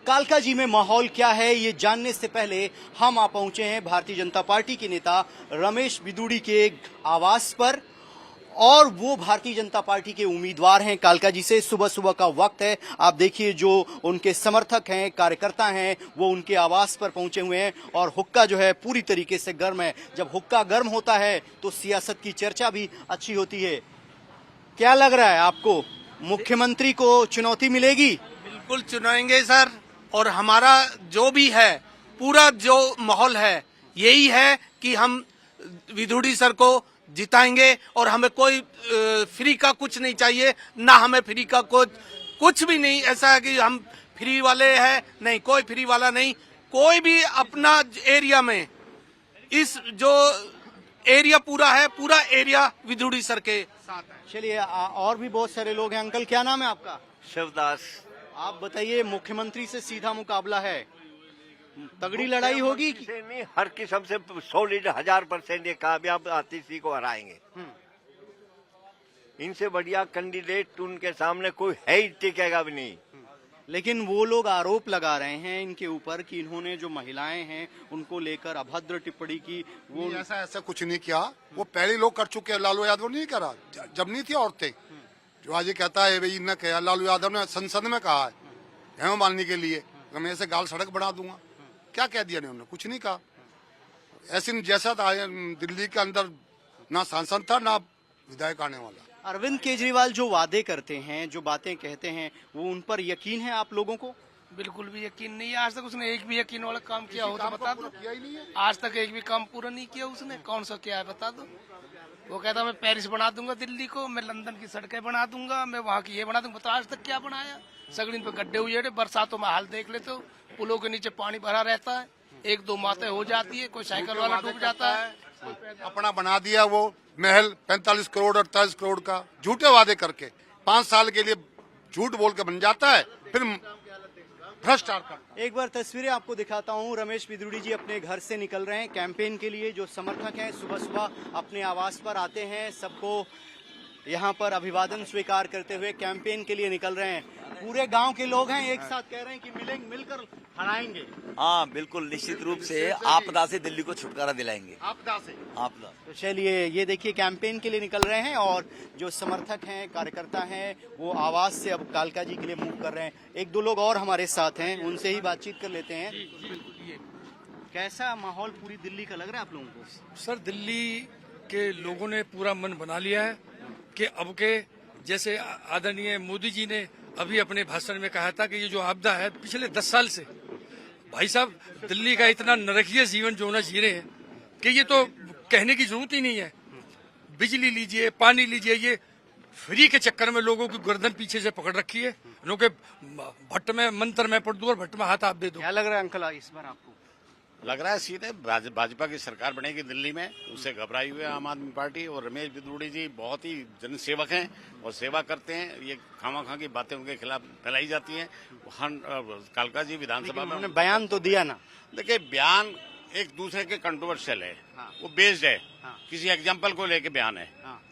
कालका जी में माहौल क्या है ये जानने से पहले हम आ पहुंचे हैं भारतीय जनता पार्टी के नेता रमेश बिदूड़ी के आवास पर, और वो भारतीय जनता पार्टी के उम्मीदवार हैं कालका जी से। सुबह सुबह का वक्त है, आप देखिए जो उनके समर्थक हैं, कार्यकर्ता हैं, वो उनके आवास पर पहुंचे हुए हैं और हुक्का जो है पूरी तरीके से गर्म है। जब हुक्का गर्म होता है तो सियासत की चर्चा भी अच्छी होती है। क्या लग रहा है आपको, मुख्यमंत्री को चुनौती मिलेगी? बिल्कुल चुनाएंगे सर, और हमारा जो भी है पूरा जो माहौल है यही है कि हम विधुड़ी सर को जिताएंगे, और हमें कोई फ्री का कुछ नहीं चाहिए, ना हमें फ्री का कुछ भी नहीं। ऐसा है कि हम फ्री वाले हैं, नहीं, कोई फ्री वाला नहीं। कोई भी अपना एरिया में, इस जो एरिया पूरा है, पूरा एरिया विधुड़ी सर के साथ है। चलिए, और भी बहुत सारे लोग हैं। अंकल, क्या नाम है आपका? शिवदास। आप बताइए, मुख्यमंत्री से सीधा मुकाबला है, तगड़ी लड़ाई होगी? से नहीं, हर किस्म से सॉलिड 1000% ये कामयाब आतिशी को हराएंगे। इनसे बढ़िया कैंडिडेट उनके सामने कोई है ही टिकेगा भी नहीं। लेकिन वो लोग आरोप लगा रहे हैं इनके ऊपर कि इन्होंने जो महिलाएं हैं उनको लेकर अभद्र टिप्पणी की। वो ऐसा कुछ नहीं किया, वो पहले लोग कर चुके हैं। लालू यादव नहीं करा जब नहीं थी औरतें, जो आज ये कहता है भाई न कहा। लालू यादव ने संसद में कहा है हेमा मालिनी के लिए, मैं ऐसे गाल सड़क बना दूंगा। क्या कह दिया उन्होंने? कुछ नहीं कहा। ऐसे जैसा था दिल्ली के अंदर ना सांसद था ना विधायक आने वाला। अरविंद केजरीवाल जो वादे करते हैं, जो बातें कहते हैं, वो उन पर यकीन है आप लोगों को? बिल्कुल भी यकीन नहीं है। आज तक उसने एक भी यकीन वाला काम किया हो तो बता दो। किया ही नहीं है। आज तक एक भी काम पूरा नहीं किया उसने। कौन सा किया है बता दो। वो कहता मैं पेरिस बना दूंगा दिल्ली को, मैं लंदन की सड़कें बना दूंगा, मैं वहाँ की ये बना दूंगा। तो आज तक क्या बनाया? सगड़ीन पे गड्ढे हुए, बरसातों में हाल देख लेते हो, पुलों के नीचे पानी भरा रहता है, एक दो माते हो जाती है, कोई साइकिल वाला डूब जाता है। अपना बना दिया वो महल 45 करोड़ 48 करोड़ का, झूठे वादे करके 5 साल के लिए झूठ बोल के बन जाता है, फिर भ्रष्टाचार करता है। एक बार तस्वीरें आपको दिखाता हूं। रमेश बिदूड़ी जी अपने घर से निकल रहे हैं कैंपेन के लिए। जो समर्थक हैं सुबह सुबह अपने आवास पर आते हैं, सबको यहाँ पर अभिवादन स्वीकार करते हुए कैंपेन के लिए निकल रहे हैं। पूरे गांव के लोग हैं, एक साथ कह रहे हैं कि मिलकर हराएंगे। हाँ बिल्कुल, निश्चित रूप से आपदा से दिल्ली को छुटकारा दिलाएंगे। आपदा से आपदा। तो चलिए, ये देखिए कैंपेन के लिए निकल रहे हैं और जो समर्थक हैं, कार्यकर्ता हैं, वो आवाज से अब कालका जी के लिए मूव कर रहे हैं। एक दो लोग और हमारे साथ हैं, उनसे ही बातचीत कर लेते हैं। कैसा माहौल पूरी दिल्ली का लग रहा है आप लोगों को? सर, दिल्ली के लोगों ने पूरा मन बना लिया है कि अब के, जैसे आदरणीय मोदी जी ने अभी अपने भाषण में कहा था कि ये जो आपदा है पिछले 10 साल से, भाई साहब दिल्ली का इतना नरकीय जीवन जो ना जी रहे हैं कि ये तो कहने की जरूरत ही नहीं है। बिजली लीजिए, पानी लीजिए, ये फ्री के चक्कर में लोगों की गर्दन पीछे से पकड़ रखी है। लोगों के भट्ट में मंत्र में पड़ दो और भट्ट में हाथ आप दे दो। क्या लग रहा है अंकल इस बार आपको? लग रहा है सीधे भाजपा की सरकार बनेगी दिल्ली में। उससे घबराई हुई है आम आदमी पार्टी, और रमेश बिदूड़ी जी बहुत ही जनसेवक हैं और सेवा करते हैं। ये खामा की बातें उनके खिलाफ फैलाई जाती हैं। कालका जी विधानसभा में उन्होंने बयान तो दिया ना। देखिए, बयान एक दूसरे के कंट्रोवर्शियल है। वो बेस्ड है, किसी एग्जाम्पल को लेके बयान है।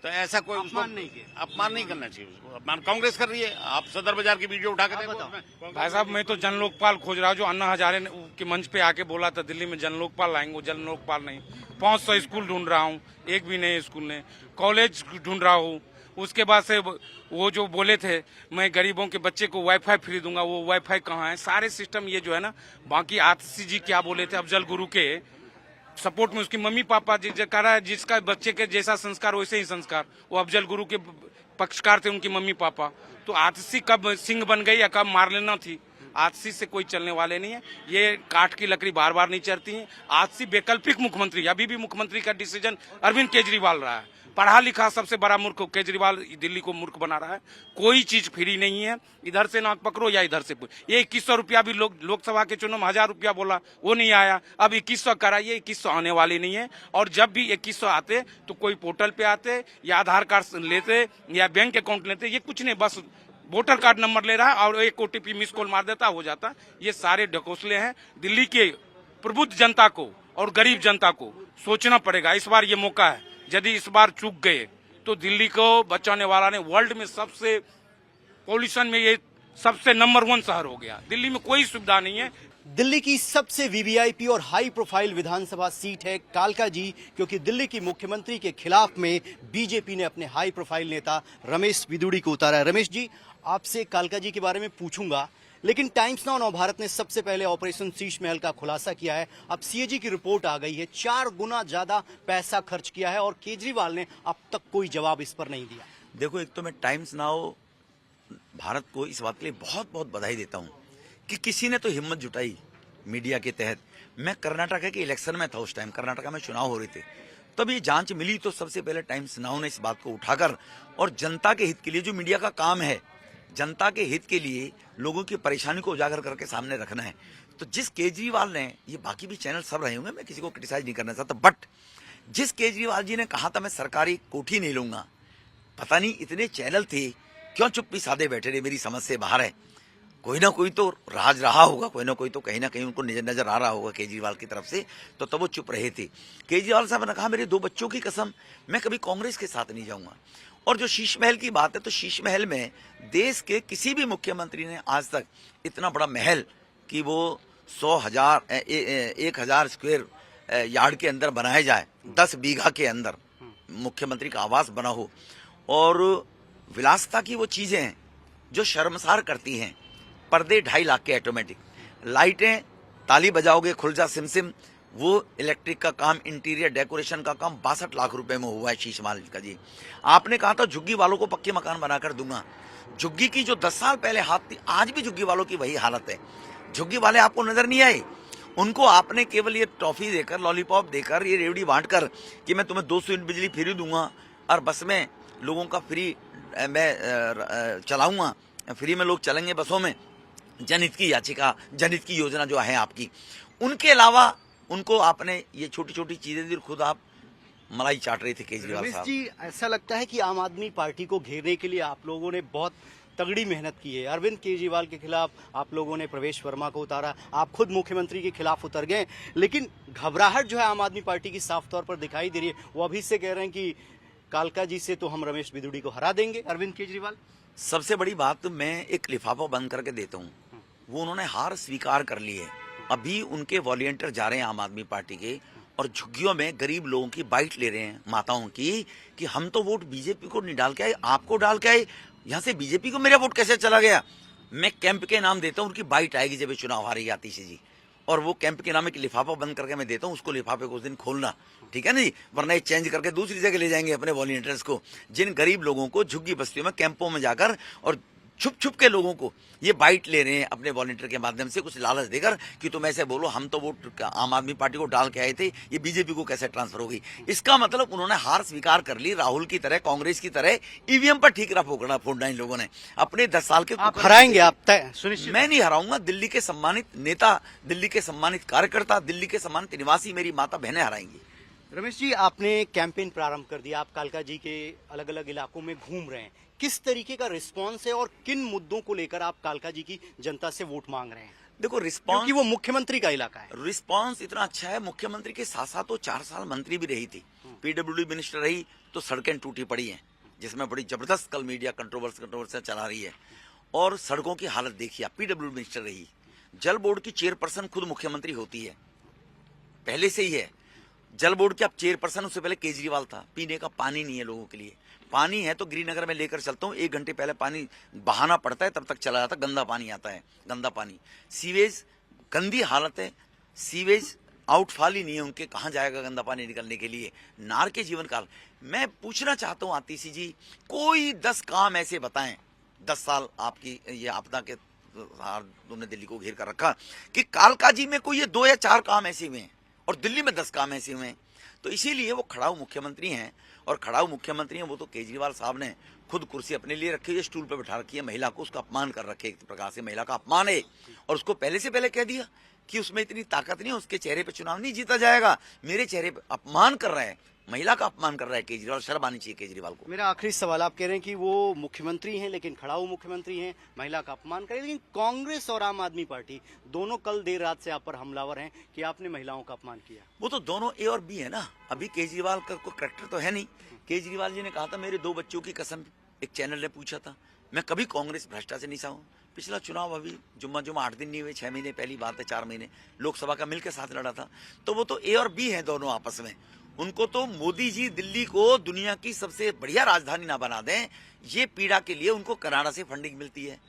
तो ऐसा कोई अपमान नहीं किया। अपमान नहीं करना चाहिए उसको। अपमान कांग्रेस कर रही है। आप सदर बाजार की वीडियो उठा के देखो। भाई साहब, मैं तो जन लोकपाल खोज रहा हूँ, जो अन्ना हजारे ने के मंच पे आके बोला था दिल्ली में जन लोकपाल लाएंगे। वो जन लोकपाल नहीं। 500 स्कूल ढूंढ रहा हूँ, एक भी नए स्कूल ने। कॉलेज ढूंढ रहा हूँ। उसके बाद से वो जो बोले थे मैं गरीबों के बच्चे को वाईफाई फ्री दूंगा, वो वाईफाई कहाँ है? सारे सिस्टम ये जो है ना। बाकी आतिशी जी क्या बोले थे अफजल गुरु के सपोर्ट में, उसकी मम्मी पापा कह रहा है जिसका बच्चे के जैसा संस्कार वैसे ही संस्कार। वो अफजल गुरु के पक्षकार थे उनकी मम्मी पापा। तो आतिशी कब सिंह बन गई या कब मार लेना थी? आतिशी से कोई चलने वाले नहीं है। ये काठ की लकड़ी बार बार नहीं चढ़ती है। आतिशी वैकल्पिक मुख्यमंत्री, अभी भी मुख्यमंत्री का डिसीजन अरविंद केजरीवाल रहा है। पढ़ा लिखा सबसे बड़ा मूर्ख केजरीवाल दिल्ली को मूर्ख बना रहा है। कोई चीज फ्री नहीं है, इधर से नाक पकड़ो या इधर से। ये 2100 रुपया भी लोकसभा के चुनाव में 1000 रुपया बोला, वो नहीं आया। अब 2100 कराइए, 2100 आने वाली नहीं है। और जब भी 2100 आते तो कोई पोर्टल पे आते या आधार कार्ड लेते या बैंक अकाउंट लेते। ये कुछ नहीं, बस वोटर कार्ड नंबर ले रहा है और एक OTP मिस कॉल मार देता, हो जाता। ये सारे ढकोसले हैं। दिल्ली के प्रबुद्ध जनता को और गरीब जनता को सोचना पड़ेगा। इस बार ये मौका है। यदि इस बार चूक गए तो दिल्ली को बचाने वाला ने वर्ल्ड में सबसे पॉल्यूशन में ये सबसे नंबर 1 शहर हो गया। दिल्ली में कोई सुविधा नहीं है। दिल्ली की सबसे वीवीआईपी और हाई प्रोफाइल विधानसभा सीट है कालकाजी, क्योंकि दिल्ली की मुख्यमंत्री के खिलाफ में बीजेपी ने अपने हाई प्रोफाइल नेता रमेश बिदूड़ी को उतारा है। रमेश जी, आपसे कालकाजी के बारे में पूछूंगा, लेकिन टाइम्स नाउ नवभारत ने सबसे पहले ऑपरेशन शीश महल का खुलासा किया है। अब सीएजी की रिपोर्ट आ गई है, 4 गुना ज्यादा पैसा खर्च किया है और केजरीवाल ने अब तक कोई जवाब इस पर नहीं दिया। देखो, एक तो मैं टाइम्स नाउ भारत को इस बात के लिए बहुत बहुत बधाई देता हूं कि किसी ने तो हिम्मत जुटाई मीडिया के तहत। मैं कर्नाटक के इलेक्शन में था, उस टाइम कर्नाटक में चुनाव हो रहे थे, तब ये जांच मिली तो सबसे पहले टाइम्स नाउ ने इस बात को उठाकर, और जनता के हित के लिए जो मीडिया का काम है, जनता के हित के लिए लोगों की परेशानी को उजागर करके सामने रखना है, तो जिस केजरीवाल ने, ये बाकी भी चैनल सब रहे होंगे, मैं किसी को क्रिटिसाइज नहीं करना चाहता, बट जिस केजरीवाल जी ने कहा था मैं सरकारी कोठी नहीं लूंगा, पता नहीं इतने चैनल थे क्यों चुप्पी साधे बैठे रहे, मेरी समझ से बाहर है। कोई ना कोई तो राज रहा होगा, कोई ना कोई तो कहीं ना कहीं उनको नजर आ रहा होगा केजरीवाल की तरफ से, तो तब वो चुप रहे थे। केजरीवाल साहब ने कहा मेरे 2 बच्चों की कसम, मैं कभी कांग्रेस के साथ नहीं जाऊंगा। और जो शीश महल की बात है, तो शीश महल में देश के किसी भी मुख्यमंत्री ने आज तक इतना बड़ा महल कि वो 1,000 स्क्वायर यार्ड के अंदर बनाया जाए, 10 बीघा के अंदर मुख्यमंत्री का आवास बना हो, और विलासता की वो चीजें हैं जो शर्मसार करती हैं। पर्दे 2.5 लाख के ऑटोमेटिक, लाइटें ताली बजाओगे खुल जा सिमसिम, वो इलेक्ट्रिक का काम, इंटीरियर डेकोरेशन का काम 62 लाख रुपए में हुआ है शीश महल का जी। आपने कहा था झुग्गी वालों को पक्के मकान बनाकर दूंगा, झुग्गी की जो 10 साल पहले हाथ थी, आज भी झुग्गी वालों की वही हालत है। झुग्गी वाले आपको नजर नहीं आए, उनको आपने केवल ये टॉफी देकर, लॉलीपॉप देकर, ये रेवड़ी बांटकर कि मैं तुम्हें 200 यूनिट बिजली फ्री दूंगा और बस में लोगों का फ्री मैं चलाऊंगा, फ्री में लोग चलेंगे बसों में, जनहित की याचिका, जनहित की योजना जो है आपकी, उनके अलावा उनको आपने ये छोटी छोटी चीजें दी, खुद आप मलाई चाट रहे थे केजरीवाल रमेश साहब। जी, ऐसा लगता है कि आम आदमी पार्टी को घेरने के लिए आप लोगों ने बहुत तगड़ी मेहनत की है। अरविंद केजरीवाल के खिलाफ आप लोगों ने प्रवेश वर्मा को उतारा, आप खुद मुख्यमंत्री के खिलाफ उतर गए, लेकिन घबराहट जो है आम आदमी पार्टी की साफ तौर पर दिखाई दे रही है। वो अभी से कह रहे हैं कि कालका जी से तो हम रमेश बिदूड़ी को हरा देंगे। अरविंद केजरीवाल, सबसे बड़ी बात, मैं एक लिफाफा बंद करके देता हूँ, वो उन्होंने हार स्वीकार कर ली है। अभी उनके वॉलंटियर जा रहे हैं आम आदमी पार्टी के, और झुग्गियों में गरीब लोगों की बाइट ले रहे हैं, माताओं की, कि हम तो वोट बीजेपी को नहीं डाल के आए, आपको डाल के आए, यहाँ से बीजेपी को मेरा वोट कैसे चला गया। मैं कैंप के नाम देता हूँ, उनकी बाइट आएगी जब चुनाव हारेगी आतिशी जी, और वो कैंप के नाम एक लिफाफा बंद करके मैं देता हूँ, उसको लिफाफे को उस दिन खोलना, ठीक है ना जी, वरना ये चेंज करके दूसरी जगह ले जाएंगे अपने वॉलंटियर्स को, जिन गरीब लोगों को झुग्गी बस्तियों में कैंपों में जाकर और छुप छुप के लोगों को ये बाइट ले रहे हैं अपने वॉलंटियर के माध्यम से, कुछ लालच देकर कि तुम ऐसे बोलो हम तो वोट आम आदमी पार्टी को डाल के आए थे, ये बीजेपी को कैसे ट्रांसफर होगी। इसका मतलब उन्होंने हार स्वीकार कर ली, राहुल की तरह, कांग्रेस की तरह ईवीएम पर ठीकरा फोड़ना इन लोगों ने अपने 10 साल के। आप हराएंगे, आप तय सुनिश्चित? मैं नहीं हराऊंगा, दिल्ली के सम्मानित नेता, दिल्ली के सम्मानित कार्यकर्ता, दिल्ली के सम्मानित निवासी, मेरी माता बहनें हराएंगी। रमेश जी, आपने कैंपेन प्रारंभ कर दिया, आप कालका जी के अलग अलग इलाकों में घूम रहे हैं, किस तरीके का रिस्पांस है और किन मुद्दों को लेकर आप कालका जी की जनता से वोट मांग रहे हैं? देखो, रिस्पांस, क्योंकि वो मुख्यमंत्री का इलाका है। रिस्पांस इतना अच्छा है, मुख्यमंत्री के साथ साथ तो 4 साल मंत्री भी रही थी, पीडब्ल्यूडी मिनिस्टर रही, तो सड़कें टूटी पड़ी हैं, जिसमें बड़ी जबरदस्त कल मीडिया कंट्रोवर्सी चला रही है, और सड़कों की हालत देखिए। पीडब्ल्यूडी मिनिस्टर रही, जल बोर्ड की चेयरपर्सन खुद मुख्यमंत्री होती है, पहले से ही है जल बोर्ड के। अब चेयरपर्सन उससे पहले केजरीवाल था। पीने का पानी नहीं है लोगों के लिए, पानी है तो गिरिनगर में लेकर चलता हूँ, 1 घंटे पहले पानी बहाना पड़ता है, तब तक चला जाता, गंदा पानी आता है, गंदा पानी। सीवेज गंदी हालत है, सीवेज आउटफॉल ही नहीं है उनके, कहाँ जाएगा गंदा पानी निकलने के लिए। नार के जीवन काल, मैं पूछना चाहता हूँ आतिशी जी, कोई 10 काम ऐसे बताएं, 10 साल आपकी ये आपदा के तुमने दिल्ली को घेर कर रखा, कि कालका जी में कोई ये 2 या 4 काम ऐसे हुए हैं और दिल्ली में 10 काम ऐसे हुए हैं। तो इसीलिए वो खड़ाऊ मुख्यमंत्री हैं, और खड़ाऊ मुख्यमंत्री हैं वो तो केजरीवाल साहब ने खुद कुर्सी अपने लिए रखी है, स्टूल पर बैठा रखी है, महिला को उसका अपमान कर रखे, एक प्रकार से महिला का अपमान है, और उसको पहले से पहले कह दिया कि उसमें इतनी ताकत नहीं है, उसके चेहरे पे चुनाव नहीं जीता जाएगा, मेरे चेहरे पे अपमान कर रहा है, महिला का अपमान कर रहा है केजरीवाल। शर्म आनी चाहिए केजरीवाल को। मेरा आखिरी सवाल, आप कह रहे हैं कि वो मुख्यमंत्री हैं लेकिन खड़ाऊ मुख्यमंत्री हैं, महिला का अपमान करें, लेकिन कांग्रेस और आम आदमी पार्टी दोनों कल देर रात से आप पर हमलावर हैं कि आपने महिलाओं का अपमान किया। वो तो दोनों ए और बी है ना। अभी केजरीवाल का कोई करेक्टर तो है नहीं। केजरीवाल जी ने कहा था मेरे 2 बच्चों की कसम, एक चैनल ने पूछा था मैं कभी कांग्रेस भ्रष्टाचार नहीं चाहूँ। पिछला चुनाव अभी जुम्मा 8 दिन नहीं हुए, 6 महीने पहली बात है, 4 महीने लोकसभा का मिलकर साथ लड़ा था, तो वो तो ए और बी हैं दोनों आपस में। उनको तो मोदी जी दिल्ली को दुनिया की सबसे बढ़िया राजधानी ना बना दें, ये पीड़ा के लिए उनको कनाडा से फंडिंग मिलती है।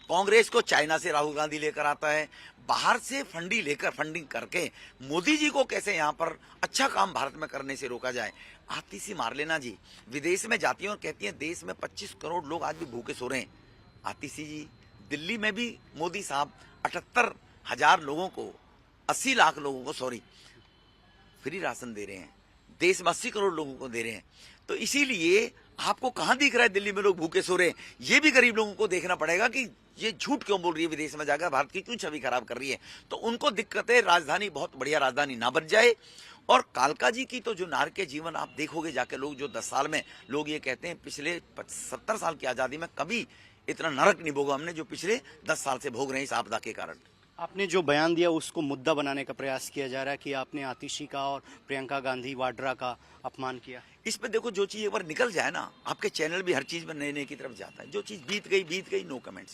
कांग्रेस को चाइना से राहुल गांधी लेकर आता है, बाहर से फंडिंग करके मोदी जी को कैसे यहाँ पर अच्छा काम भारत में करने से रोका जाए। आतिशी मारलेना जी विदेश में जाती हैं और कहती हैं देश में 25 करोड़ लोग आज भी भूखे सो रहे हैं। आतिशी जी दिल्ली में भी मोदी साहब 78,000 लोगों को 80 लाख लोगों को फ्री राशन दे रहे हैं, देश में 80 करोड़ लोगों को दे रहे हैं। तो इसीलिए आपको कहां दिख रहा है दिल्ली में लोग भूखे सो रहे हैं? ये भी गरीब लोगों को देखना पड़ेगा कि ये झूठ क्यों बोल रही है, विदेश में जाकर भारत की क्यों छवि खराब कर रही है। तो उनको दिक्कत है राजधानी बहुत बढ़िया राजधानी ना बन जाए। और कालका जी की तो जो नारकीय जीवन आप देखोगे जाके, लोग जो 10 साल में लोग ये कहते हैं पिछले 70 साल की आजादी में कभी इतना नरक नहीं भोगा हमने जो पिछले 10 साल से भोग रहे हैं इस आपदा के कारण। आपने जो बयान दिया उसको मुद्दा बनाने का प्रयास किया जा रहा है कि आपने आतिशी का और प्रियंका गांधी वाड्रा का अपमान किया। इस पे देखो, जो चीज एक बार निकल जाए ना, आपके चैनल भी हर चीज में नए नए की तरफ जाता है। जो चीज बीत गई नो कमेंट्स।